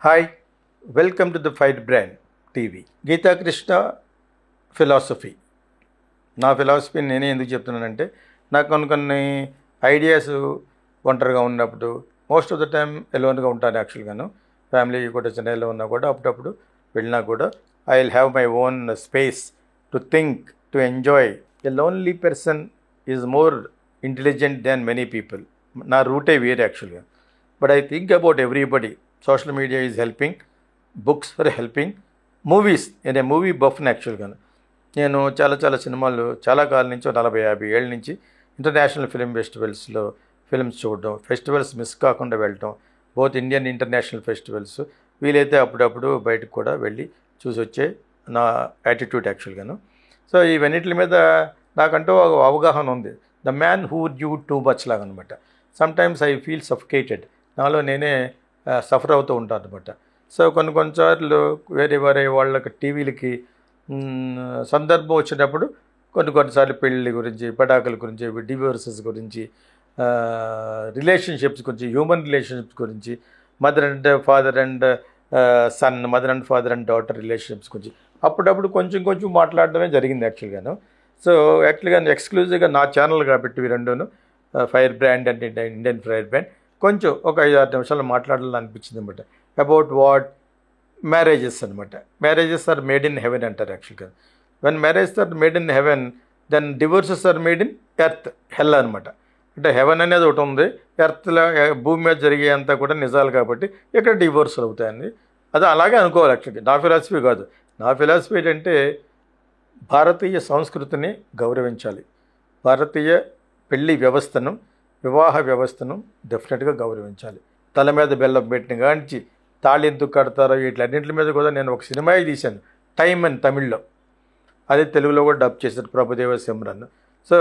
Hi, welcome to the fire brand TV. Geetha Krishna philosophy. నా philosophy నేనే ఎందుకు చెప్తున్నానంటే, నాకు కొన్ని ఐడియాస్ ఒంటరిగా ఉన్నప్పుడు, మోస్ట్ ఆఫ్ ద టైమ్ ఎలోన్గా ఉంటాను యాక్చువల్గాను. ఫ్యామిలీ కూడా చెన్నైలో ఉన్నా కూడా అప్పుడప్పుడు వెళ్ళినా కూడా I will have my own space to think, to enjoy. A lonely person is more intelligent than many people. నా రూటే వేరే యాక్చువల్గా. But I think about everybody. Social media is helping, books for helping, movies. నేను movie బఫ్ని యాక్చువల్గా. నేను చాలా సినిమాలు చాలా కాలం నుంచి 40-50 ఏళ్ళ నుంచి ఇంటర్నేషనల్ ఫిలిం ఫెస్టివల్స్లో ఫిల్మ్స్ చూడడం, ఫెస్టివల్స్ మిస్ కాకుండా వెళ్ళటం, బోత్ ఇండియన్ ఇంటర్నేషనల్ ఫెస్టివల్స్. వీలైతే అప్పుడప్పుడు బయటకు కూడా వెళ్ళి చూసి వచ్చే నా యాటిట్యూడ్ యాక్చువల్గాను. సో ఇవన్నిటి మీద నాకంటూ ఒక అవగాహన ఉంది. The man who due too much లాగా అనమాట. Sometimes I feel సఫికేటెడ్. నాలో నేనే సఫర్ అవుతూ ఉంటాను అనమాట. సో కొన్నిసార్లు వేరే వాళ్ళకి టీవీలకి సందర్భం వచ్చినప్పుడు కొన్నిసార్లు పెళ్ళి గురించి, పటాకుల గురించి, డివోర్సెస్ గురించి, రిలేషన్షిప్స్ గురించి, హ్యూమన్ రిలేషన్షిప్స్ గురించి, mother and father and son, mother and father and daughter relationships గురించి అప్పుడప్పుడు కొంచెం మాట్లాడడమే జరిగింది యాక్చువల్గాను. సో యాక్చువల్గా ఎక్స్క్లూజివ్గా నా ఛానల్ కాబట్టి ఇవి రెండును, ఫైర్ బ్రాండ్ అంటే ఇండియన్ ఫైర్ బ్రాండ్, కొంచెం ఒక 5-6 నిమిషాలు మాట్లాడాలని అనిపించింది అనమాట. అబౌట్ వాట్ మ్యారేజెస్ అనమాట. Marriages are made in heaven అంటారు యాక్చువల్గా. When marriages are made in heaven, then divorces are made in earth, hell అనమాట. అంటే హెవెన్ అనేది ఒకటి ఉంది, ఎర్త్లో భూమి మీద జరిగేంతా కూడా నిజాలు కాబట్టి ఇక్కడ డివోర్సులు అవుతాయని అది అలాగే అనుకోవాలి యాక్చువల్గా. నా ఫిలాసఫీ కాదు. నా ఫిలాసఫీ ఏంటంటే భారతీయ సంస్కృతిని గౌరవించాలి, భారతీయ పెళ్లి వ్యవస్థను, వివాహ వ్యవస్థను డెఫినెట్గా గౌరవించాలి. తల మీద బెల్లం పెట్టిన కాంచి తాళి ఎందుకు కడతారో వీటిలన్నింటి మీద కూడా నేను ఒక సినిమా తీశాను, టైమ్ అని తమిళ్లో. అది తెలుగులో కూడా డబ్ చేశారు ప్రభుదేవ సిమ్రన్. సో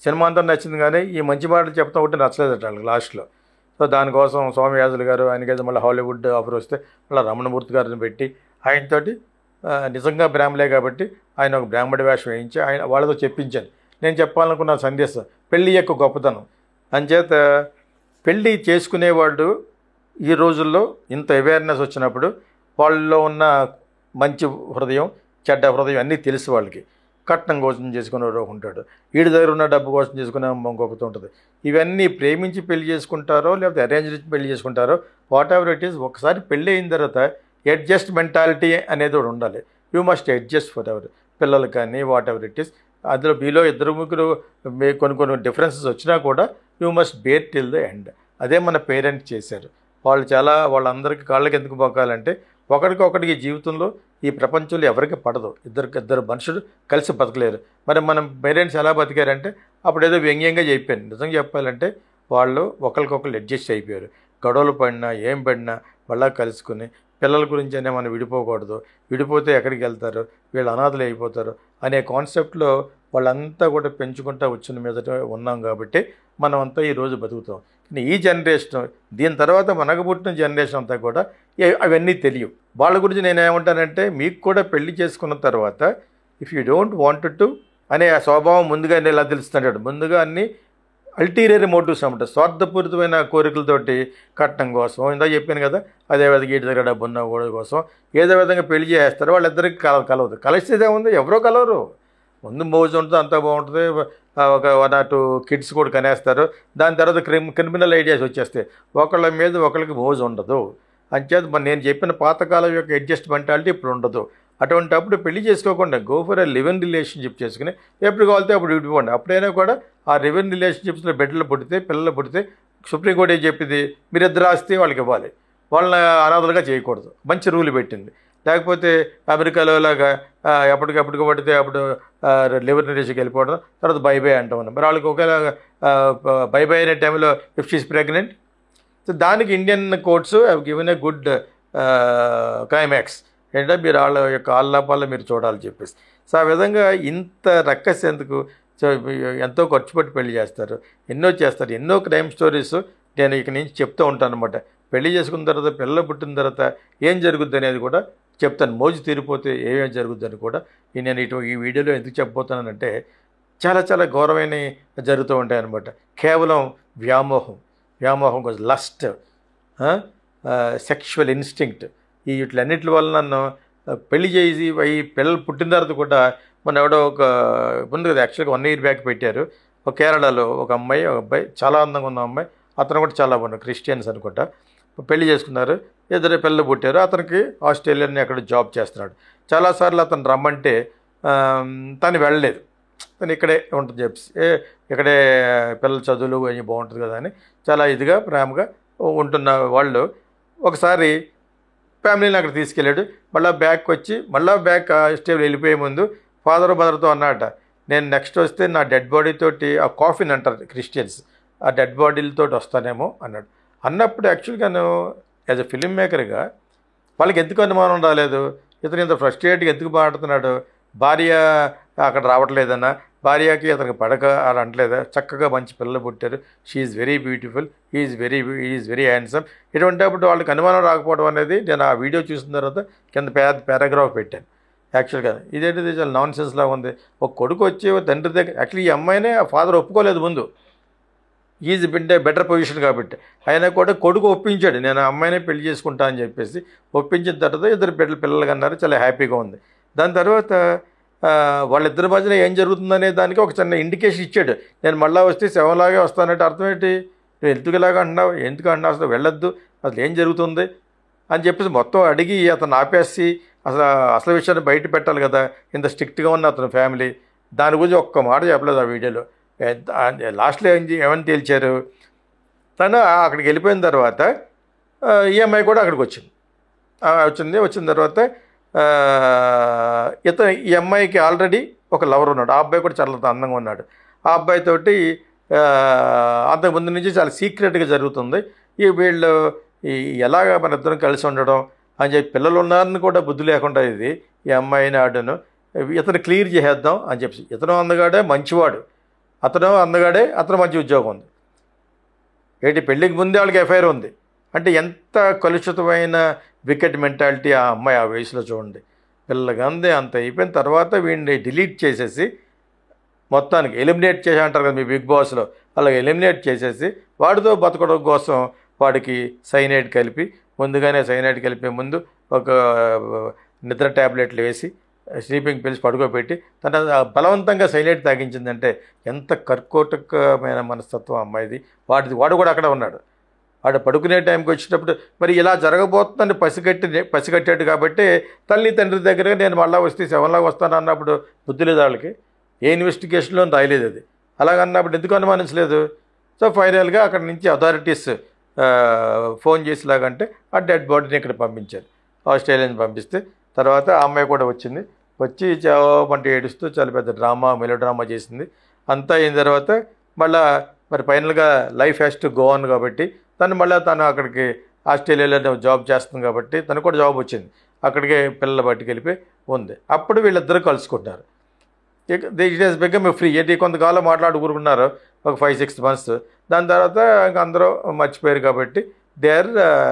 సినిమా అంతా నచ్చింది, కానీ ఈ మంచి మాటలు చెప్తా ఉంటే నచ్చలేదట వాళ్ళకి లాస్ట్లో. సో దానికోసం స్వామియాజులు గారు, ఆయనకైతే మళ్ళీ హాలీవుడ్ ఆఫర్ వస్తే మళ్ళీ రమణమూర్తి గారిని పెట్టి ఆయనతోటి నిజంగా బ్రాహ్మలే కాబట్టి ఆయన ఒక బ్రాహ్మడి వేషం వేయించి ఆయన వాళ్ళతో చెప్పించాను. నేను చెప్పాలనుకున్న సందేశం పెళ్ళి యొక్క గొప్పతనం. అంచేత పెళ్ళి చేసుకునేవాళ్ళు ఈ రోజుల్లో ఇంత అవేర్నెస్ వచ్చినప్పుడు వాళ్ళలో ఉన్న మంచి హృదయం, చెడ్డ హృదయం అన్నీ తెలిసి వాళ్ళకి కట్నం కోసం చేసుకునేవాడు ఉంటాడు, వీడి దగ్గర ఉన్న డబ్బు కోసం చేసుకునే ఇంకొకటి ఉంటుంది. ఇవన్నీ ప్రేమించి పెళ్లి చేసుకుంటారో లేకపోతే అరేంజ్ పెళ్లి చేసుకుంటారో, వాట్ ఎవర్ ఇట్ ఈస్, ఒకసారి పెళ్ళి అయిన తర్వాత అడ్జస్ట్ మెంటాలిటీ అనేది ఒకటి ఉండాలి. You must adjust for ever పిల్లలు కానీ వాట్ ఎవర్ ఇట్ ఈస్. అందులో మీలో 2-3 కొన్ని డిఫరెన్సెస్ వచ్చినా కూడా you must bear till the end. అదే మన పేరెంట్స్ చేశారు. వాళ్ళందరికీ కాళ్ళకి ఎందుకు పోకాలంటే ఒకరికొకరికి జీవితంలో ఈ ప్రపంచంలో ఎవరికి పడదు. ఇద్దరు మనుషులు కలిసి బతకలేరు. మరి మనం పేరెంట్స్ ఎలా బతికారంటే అప్పుడు ఏదో వ్యంగ్యంగా చెప్పాను. నిజంగా చెప్పాలంటే వాళ్ళు ఒకరికొకరు అడ్జస్ట్ అయిపోయారు. గొడవలు పడినా ఏం పడినా మళ్ళా కలుసుకుని, పిల్లల గురించి అయినా మనం విడిపోకూడదు, విడిపోతే ఎక్కడికి వెళ్తారు, వీళ్ళు అనాథలు అయిపోతారు అనే కాన్సెప్ట్లో వాళ్ళంతా కూడా పెంచుకుంటూ వచ్చిన మీదట ఉన్నాం కాబట్టి మనం అంతా ఈరోజు బతుకుతాం. కానీ ఈ జనరేషన్, దీని తర్వాత మనకు పుట్టిన జనరేషన్ అంతా కూడా అవన్నీ తెలియవు. వాళ్ళ గురించి నేనేమంటానంటే, మీకు కూడా పెళ్లి చేసుకున్న తర్వాత if you don't want to అనే ఆ స్వభావం ముందుగా ఎలా తెలుస్తుంటాడు. ముందుగా అన్నీ అల్టీరియర్ మోటివ్స్ అన్నమాట, స్వార్థపూరితమైన కోరికలతోటి కట్నం కోసం, ఇందా చెప్పాను కదా, అదేవిధంగా వీటి దగ్గర డబ్బు ఉన్న కూడా కోసం ఏదో విధంగా పెళ్లి చేస్తారు. వాళ్ళిద్దరికి కలవదు. కలిస్తేదే ఉంది, ఎవరో కలవరు. ముందు మోజు ఉంటుంది, అంతా బాగుంటుంది, ఒక 1 or 2 కిడ్స్ కూడా కనేస్తారు. దాని తర్వాత క్రిమినల్ ఐడియాస్ వచ్చేస్తాయి. ఒకళ్ళ మీద ఒకళ్ళకి మోజు ఉండదు. అంచేత నేను చెప్పిన పాతకాలం యొక్క అడ్జస్ట్ మెంటాలిటీ ఇప్పుడు ఉండదు. అటువంటి అప్పుడు పెళ్లి చేసుకోకుండా go for a live in relationship చేసుకుని ఎప్పుడు కావాలితే అప్పుడు విడిపోండి. అప్పుడైనా కూడా ఆ లివ్ ఇన్ రిలేషన్షిప్స్లో పిల్లలు పుడితే సుప్రీంకోర్టు ఏం చెప్పింది, మీరిద్దరు ఆస్తి వాళ్ళకి ఇవ్వాలి, వాళ్ళని అనాథలుగా చేయకూడదు, మంచి రూల్ పెట్టింది. లేకపోతే అమెరికాలో లాగా ఎప్పటికప్పుడు పడితే అప్పుడు లివ్ ఇన్ రిలేషన్కి వెళ్ళిపోవడం, తర్వాత బై అంటాం. మరి వాళ్ళకి ఒకవేళ బై అనే టైంలో ఇఫ్ షీస్ ప్రెగ్నెంట్, సో దానికి Indian courts have given a good climax ఏంటంటే మీరు వాళ్ళ యొక్క ఆల్లాపాల్లో మీరు చూడాలని చెప్పేసి. సో ఆ విధంగా ఇంత రక్కస్ ఎందుకు? సో ఎంతో ఖర్చు పెట్టి పెళ్లి చేస్తారు, ఎన్నో చేస్తారు, ఎన్నో క్రైమ్ స్టోరీస్ నేను ఇక నుంచి చెప్తూ ఉంటాను అనమాట. పెళ్లి చేసుకున్న తర్వాత, పిల్లలు పుట్టిన తర్వాత ఏం జరుగుద్ది అనేది కూడా చెప్తాను. మోజు తీరిపోతే ఏమేమి జరుగుద్దని కూడా నేను ఈ వీడియోలో ఎందుకు చెప్పబోతున్నానంటే, చాలా ఘోరమైన జరుగుతూ ఉంటాయి అన్నమాట. కేవలం వ్యామోహం కోసం, లస్ట్, సెక్షువల్ ఇన్స్టింక్ట్ వీటిలన్నిటి వల్ల నన్ను పెళ్లి చేసి ఈ పిల్లలు పుట్టిన తర్వాత కూడా మన ఎవడో ఒక ముందు కదా యాక్చువల్గా 1 year బ్యాక్ పెట్టారు ఒక కేరళలో ఒక అమ్మాయి ఒక అబ్బాయి చాలా అందంగా ఉన్న అమ్మాయి అతను కూడా చాలా బాగున్నాడు క్రిస్టియన్స్ అనుకుంటా పెళ్లి చేసుకున్నారు 2 పిల్లలు పుట్టారు అతనికి ఆస్ట్రేలియాని అక్కడ జాబ్ చేస్తున్నాడు చాలాసార్లు అతను రమ్మంటే తను వెళ్ళలేదు తను ఇక్కడే ఉంటుంది చెప్పి ఇక్కడే పిల్లల చదువులు అవి బాగుంటుంది కదా అని చాలా ఇదిగా ప్రేమగా ఉంటున్న వాళ్ళు ఒకసారి ఫ్యామిలీని అక్కడ తీసుకెళ్ళాడు మళ్ళీ బ్యాక్ వచ్చి మళ్ళీ బ్యాక్ ఆస్ట్రేలియా వెళ్ళిపోయే ముందు ఫాదర్ మదర్తో అన్నట నేను నెక్స్ట్ వస్తే నా డెడ్ బాడీ తోటి ఆ కాఫిన్ అంటారు క్రిస్టియన్స్ ఆ డెడ్ బాడీలతో వస్తానేమో అన్నాడు అన్నప్పుడు యాక్చువల్గా నేను యాజ్ ఎ ఫిల్మ్ మేకర్గా వాళ్ళకి ఎందుకు అనుమానం రాలేదు ఇతను ఇంత ఫ్రస్ట్రేట్గా ఎందుకు మాట్లాడుతున్నాడు భార్య అక్కడ రావట్లేదన్నా భార్యకి అతనికి పడక అని అనట్లేదా చక్కగా మంచి పిల్లలు పుట్టారు she is very beautiful is very handsome ఇటువంటిప్పుడు వాళ్ళకి అనుమానం రాకపోవడం అనేది నేను ఆ వీడియో చూసిన తర్వాత కింద పారాగ్రాఫ్ పెట్టాను యాక్చువల్గా ఇదేంటిది చాలా నాన్ సెన్స్ లాగా ఉంది ఒక కొడుకు వచ్చి తండ్రి దగ్గర యాక్చువల్లీ ఈ అమ్మాయినే ఆ ఫాదర్ ఒప్పుకోలేదు ముందు ఈజ్ బిడ్డ బెటర్ పొజిషన్ కాబట్టి అయినా కూడా కొడుకు ఒప్పించాడు నేను ఆ అమ్మాయినే పెళ్లి చేసుకుంటా అని చెప్పేసి ఒప్పించిన తర్వాత 2 పిల్లలు కన్నారు చాలా హ్యాపీగా ఉంది దాని తర్వాత వాళ్ళిద్దరి మధ్యన ఏం జరుగుతుందనే దానికి ఒక చిన్న ఇండికేషన్ ఇచ్చాడు నేను మళ్ళీ వస్తే శవంలాగే వస్తానంటే అర్థం ఏంటి నువ్వు ఎందుకులాగా అంటున్నావు ఎందుకు అన్నా అసలు వెళ్ళొద్దు అసలు ఏం జరుగుతుంది అని చెప్పేసి మొత్తం అడిగి అతను ఆపేసి అసలు విషయాన్ని బయట పెట్టాలి కదా ఇంత స్ట్రిక్ట్గా ఉన్న అతని ఫ్యామిలీ దాని గురించి ఒక్క మాట చెప్పలేదు ఆ వీడియోలో లాస్ట్లో ఏమని తేల్చారు తను అక్కడికి వెళ్ళిపోయిన తర్వాత ఈఎంఐ కూడా అక్కడికి వచ్చిన తర్వాత ఈ అమ్మాయికి ఆల్రెడీ ఒక లవర్ ఉన్నాడు ఆ అబ్బాయి కూడా చాలా అందంగా ఉన్నాడు ఆ అబ్బాయితోటి అంతకుముందు నుంచి చాలా సీక్రెట్గా జరుగుతుంది వీళ్ళు ఎలాగ మన ఇద్దరం కలిసి ఉండడం అని చెప్పి పిల్లలు ఉన్నారని కూడా బుద్ధి లేకుండా ఇది ఈ అమ్మాయిని ఆడను ఇతను క్లియర్ చేసేద్దాం అని చెప్పి ఇతను అందగాడే మంచివాడు అతను అందగాడే అతను మంచి ఉద్యోగం ఉంది ఏంటి పెళ్ళికి ముందే వాళ్ళకి ఎఫ్ఐఆర్ ఉంది అంటే ఎంత కలుషితమైన వికెట్ మెంటాలిటీ ఆ అమ్మాయి ఆ వయసులో చూడండి పిల్లగందే అంత అయిపోయిన తర్వాత వీడిని డిలీట్ చేసేసి మొత్తానికి ఎలిమినేట్ చేసి అంటారు కదా మీ బిగ్ బాస్లో అలా ఎలిమినేట్ చేసేసి వాడితో బతకడం కోసం వాడికి సైనైడ్ కలిపి ముందు ఒక నిద్ర ట్యాబ్లెట్లు వేసి స్లీపింగ్ పిల్స్ పడుకోబెట్టి తన బలవంతంగా సైనైడ్ తాగించిందంటే ఎంత కర్కోటకమైన మనస్తత్వం అమ్మాయిది వాడు కూడా అక్కడ ఉన్నాడు వాడు పడుకునే టైంకి వచ్చినప్పుడు మరి ఇలా జరగబోతుందని పసిగట్టాడు కాబట్టి తల్లి తండ్రి దగ్గర నేను మళ్ళీ వస్తే శవంలాగా వస్తాను అన్నప్పుడు బుద్ధి లేదు వాళ్ళకి ఏ ఇన్వెస్టిగేషన్లో రాయలేదు అది అలాగన్నప్పుడు ఎందుకు అనుమానించలేదు సో ఫైనల్గా అక్కడ నుంచి అథారిటీస్ ఫోన్ చేసేలాగంటే ఆ డెడ్ బాడీని ఇక్కడ పంపించారు ఆస్ట్రేలియాని పంపిస్తే తర్వాత ఆ అమ్మాయి కూడా వచ్చి చావంటే ఏడుస్తూ చాలా పెద్ద మెలోడ్రామా చేసింది అంతా అయిన తర్వాత మళ్ళీ మరి ఫైనల్గా life has to go on కాబట్టి తను అక్కడికి ఆస్ట్రేలియాలో జాబ్ చేస్తుంది కాబట్టి తను కూడా జాబ్ వచ్చింది అక్కడికే పిల్లల బయటికి వెళ్ళిపోయి ఉంది అప్పుడు వీళ్ళిద్దరూ కలుసుకుంటున్నారు ఇట్ హెస్ బికమ్ ఫ్రీ ఏంటి కొంతకాలం మాట్లాడుకుంటున్నారు ఒక 5-6 months దాని తర్వాత ఇంకా అందరూ మర్చిపోయారు కాబట్టి they are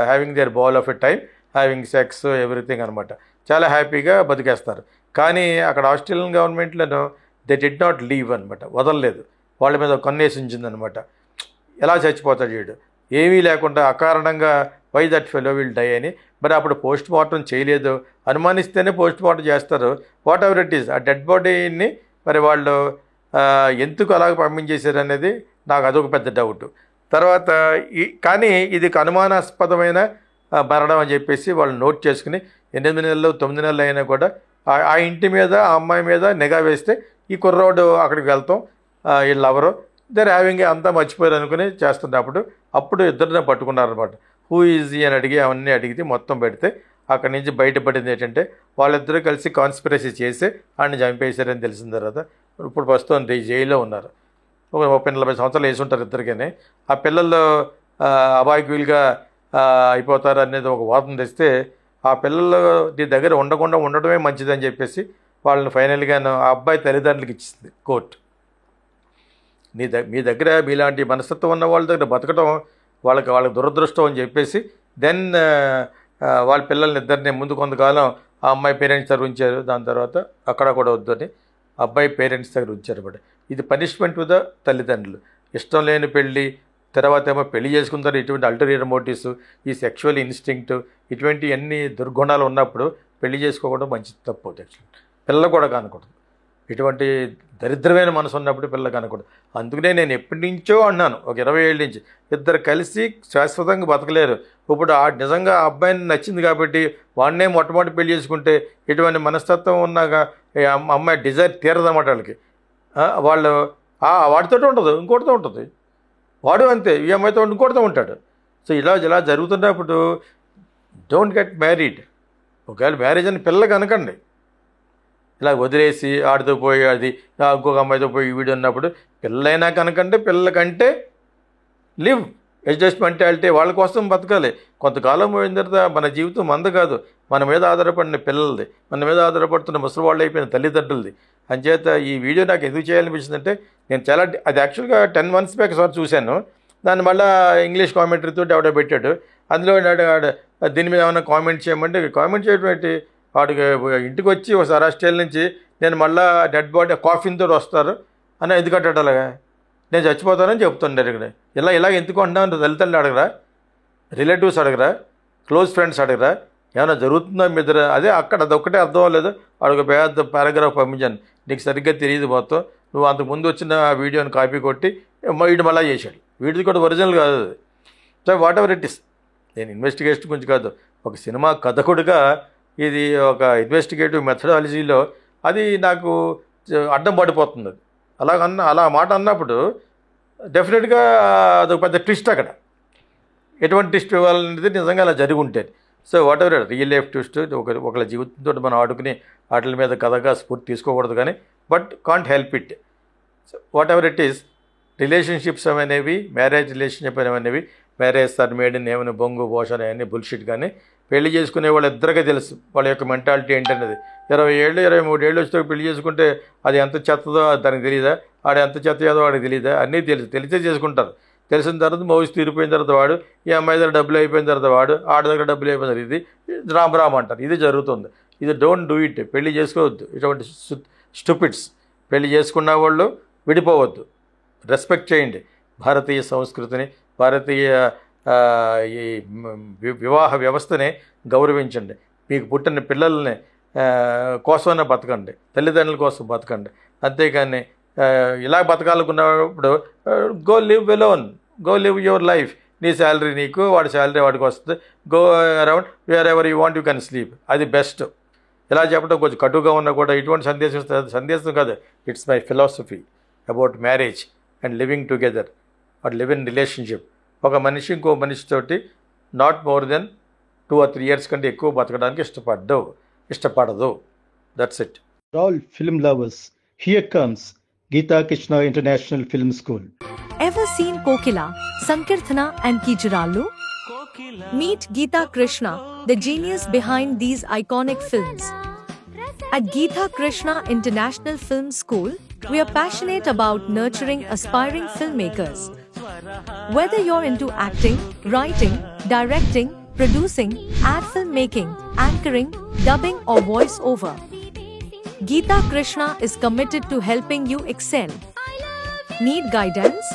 having their ball of a time having sex everything అనమాట చాలా హ్యాపీగా బతికేస్తారు కానీ అక్కడ ఆస్ట్రేలియన్ గవర్నమెంట్లను దే డిడ్ నాట్ లీవ్ అనమాట వదలలేదు వాళ్ళ మీద కన్నేసి ఉంచిందనమాట ఎలా చచ్చిపోతాడు వీడు ఏమీ లేకుండా అకారణంగా why that fellow will die అని మరి అప్పుడు పోస్ట్ మార్టం చేయలేదు అనుమానిస్తేనే పోస్ట్ మార్టం చేస్తారు వాట్ ఎవర్ ఇట్ ఈస్ ఆ డెడ్ బాడీని మరి వాళ్ళు ఎందుకు అలాగ పంపించేశారు అనేది నాకు అదొక పెద్ద డౌట్ తర్వాత కానీ ఇది అనుమానాస్పదమైన మరణం అని చెప్పేసి వాళ్ళు నోట్ చేసుకుని 8 నెలలు 9 నెలలు అయినా కూడా ఆ ఇంటి మీద ఆ అమ్మాయి మీద నిఘా వేస్తే ఈ కుర్రోడు అక్కడికి వెళ్తాం వీళ్ళు ఎవరో దర్ హ్యావింగ్ అంతా మర్చిపోయారు అనుకుని చేస్తున్నప్పుడు అప్పుడు ఇద్దరిని పట్టుకున్నారనమాట హూ ఈజీ అని అవన్నీ అడిగితే మొత్తం పెడితే అక్కడి నుంచి బయటపడింది ఏంటంటే వాళ్ళిద్దరూ కలిసి కాన్స్పిరసీ చేసి ఆయన్ని చంపేశారని తెలిసిన తర్వాత ఇప్పుడు ప్రస్తుతం జైల్లో ఉన్నారు ఒక 30-40 సంవత్సరాలు వేసి ఉంటారు ఇద్దరికనే ఆ పిల్లలు అబాయకులుగా అయిపోతారు అనేది ఒక వాదన తెస్తే ఆ పిల్లలు నీ దగ్గర ఉండకుండా ఉండడమే మంచిదని చెప్పేసి వాళ్ళని ఫైనల్గా ఆ అబ్బాయి తల్లిదండ్రులకు ఇచ్చింది కోర్టు మీ దగ్గర మీలాంటి మనస్తత్వం ఉన్న వాళ్ళ దగ్గర బతకడం వాళ్ళకి దురదృష్టం అని చెప్పేసి దెన్ వాళ్ళ పిల్లల్ని ఇద్దరిని ముందు కొంతకాలం ఆ అమ్మాయి పేరెంట్స్ దగ్గర ఉంచారు దాని తర్వాత అక్కడ కూడా వద్దని అబ్బాయి పేరెంట్స్ దగ్గర ఉంచారు అన్నమాట ఇది పనిష్మెంట్ ద తల్లిదండ్రులు ఇష్టం లేని పెళ్ళి తర్వాత ఏమో పెళ్లి చేసుకుంటారు, ఇటువంటి అల్టరీయర్ మోటివ్స్, ఈ సెక్షువల్ ఇన్స్టింక్ట్, ఇటువంటి అన్ని దుర్గుణాలు ఉన్నప్పుడు పెళ్లి చేసుకోవడం మంచి తప్పు. యాక్చువల్లీ పిల్ల కూడా కానకూడదు. ఇటువంటి దరిద్రమైన మనసు ఉన్నప్పుడు పిల్ల కానకూడదు. అందుకనే నేను ఎప్పటి నుంచో అన్నాను, ఒక 20 ఏళ్ళ నుంచి, ఇద్దరు కలిసి శాశ్వతంగా బతకలేరు. ఇప్పుడు నిజంగా ఆ అబ్బాయిని నచ్చింది కాబట్టి వాడినే మొట్టమొదటి పెళ్లి చేసుకుంటే ఇటువంటి మనస్తత్వం ఉన్నాక అమ్మాయి డిజైర్ తీరదన్నమాట వాళ్ళకి. వాళ్ళు వాడితో ఉండదు, ఇంకోటితో ఉంటుంది. వాడు అంతే, ఈ అమ్మాయితో ఇంకోటితో ఉంటాడు. సో ఇలా జరుగుతున్నప్పుడు డోంట్ గెట్ మ్యారీడ్. ఒకవేళ మ్యారేజ్ అని పిల్లకి అనకండి. ఇలా వదిలేసి ఆడితో పోయి అది ఇంకొక అమ్మాయితో పోయి వీడియో ఉన్నప్పుడు పిల్లైనా కనుకంటే పిల్లకంటే లివ్ అడ్జస్ట్మెంట్ అంటే వాళ్ళ కోసం బతకాలి. కొంతకాలం పోయిన తర్వాత మన జీవితం మంద కాదు, మన మీద ఆధారపడిన పిల్లలది, మన మీద ఆధారపడుతున్న ముసలి వాళ్ళు అయిపోయిన తల్లిదండ్రులది. అంచేత ఈ వీడియో నాకు ఎందుకు చేయాలనిపించిందంటే, నేను చాలా అది యాక్చువల్గా 10 months బ్యాక్ ఒకసారి చూశాను. దాన్ని మళ్ళీ ఇంగ్లీష్ కామెంటరీతో ఎవడో పెట్టాడు. అందులో దీని మీద ఏమైనా కామెంట్ చేయమంటే కామెంట్ చేయడం ఏంటి? వాడికి ఇంటికి వచ్చి ఒకసారి ఆస్ట్రేలియా నుంచి నేను మళ్ళీ డెడ్ బాడీ కాఫీన్తో వస్తారు అని ఎందుకు అంటాడు? అలాగా నేను చచ్చిపోతానని చెప్తుండే. ఇక్కడ ఇలా ఎందుకు అంటున్నాను? తల్లిదండ్రులు అడగరా, రిలేటివ్స్ అడగరా, క్లోజ్ ఫ్రెండ్స్ అడగరా, ఏమైనా జరుగుతుందా మీ ఇద్దరు? అదే అక్కడ అదొక్కటే అర్థం అవ్వలేదు. వాడికి పెద్ద పారాగ్రాఫ్ పంపించాను, నీకు సరిగ్గా తెలియదు మొత్తం, నువ్వు అంతకుముందు వచ్చిన వీడియోని కాపీ కొట్టి వీడు మళ్ళీ చేశాడు. వీడిది కూడా ఒరిజినల్ కాదు అది. So what ever it is, నేను ఇన్వెస్టిగేషన్ గురించి కాదు, ఒక సినిమా కథకుడిగా ఇది ఒక ఇన్వెస్టిగేటివ్ మెథడాలజీలో అది నాకు అడ్డం పడిపోతుంది. అలా మాట అన్నప్పుడు డెఫినెట్గా అదొక పెద్ద ట్విస్ట్. అక్కడ ఎటువంటి ట్విస్ట్ ఇవ్వాలనేది నిజంగా అలా జరిగి ఉంటుంది. So what ever real life twist, ఒకళ్ళ జీవితంతో మనం ఆడుకుని వాటి మీద కథగా స్ఫూర్తి తీసుకోకూడదు కానీ, but can't help it. So what ever it is, relationships అనేవి, మ్యారేజ్ రిలేషన్షిప్ అనేవి, మ్యారేజ్ సార్ మేడిన్ ఏమైనా బొంగు భోషణ అవన్నీ బుల్షిట్. కానీ పెళ్లి చేసుకునే వాళ్ళు ఇద్దరికీ తెలుసు వాళ్ళ యొక్క మెంటాలిటీ ఏంటనేది. 20 ఏళ్ళు 23 ఏళ్ళు వచ్చి పెళ్లి చేసుకుంటే అది ఎంత చెత్తదో దానికి తెలియదా, ఆడ ఎంత చెత్త ఏదో వాడికి తెలియదా? అన్నీ తెలిసే చేసుకుంటారు. తెలిసిన తర్వాత మౌజ్ తీరిపోయిన తర్వాత వాడు, ఈ అమ్మాయి దగ్గర డబ్బులు అయిపోయిన తర్వాత వాడు, ఆడ దగ్గర డబ్బులు అయిపోయిన తర్వాత ఇది రామ్ అంటారు. ఇది జరుగుతుంది. ఇది డోంట్ డూ ఇట్. పెళ్లి చేసుకోవద్దు. ఇటువంటి స్టూపిడ్స్. పెళ్లి చేసుకున్న వాళ్ళు విడిపోవద్దు. రెస్పెక్ట్ చేయండి భారతీయ సంస్కృతిని, భారతీయ ఈ వివాహ వ్యవస్థని గౌరవించండి. మీకు పుట్టిన పిల్లల్ని కోసమైనా బతకండి, తల్లిదండ్రుల కోసం బతకండి. అంతేకాని ఇలా బతకాలనుకున్నప్పుడు go live alone, go live your life. నీ శాలరీ నీకు, వాడి శాలరీ వాడికి వస్తుంది. Go around wherever you want you can sleep. అది బెస్ట్. ఇలా చెప్పడం కొంచెం కటుగా ఉన్నా కూడా ఇటువంటి సందేశం కాదు. It's my philosophy about marriage and living together or live in relationship. ఒక మనిషి ఇంకో మనిషితోటి not more than 2 or 3 years కంటే ఎక్కువ బతకడానికి ఇష్టపడదు. That's it. All film lovers, here comes Geeta Krishna International Film School. Ever seen Kokila, Sankirthana and Kijurallu? Meet Geeta Krishna, the genius behind these iconic films. At Geeta Krishna International Film School, we are passionate about nurturing aspiring filmmakers. Whether you're into acting, writing, directing, producing, ad filmmaking, anchoring, dubbing or voice over, Geeta Krishna is committed to helping you excel. Need guidance?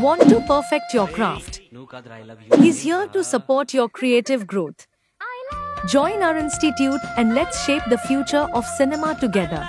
Want to perfect your craft? He's here to support your creative growth. Join our institute and let's shape the future of cinema together.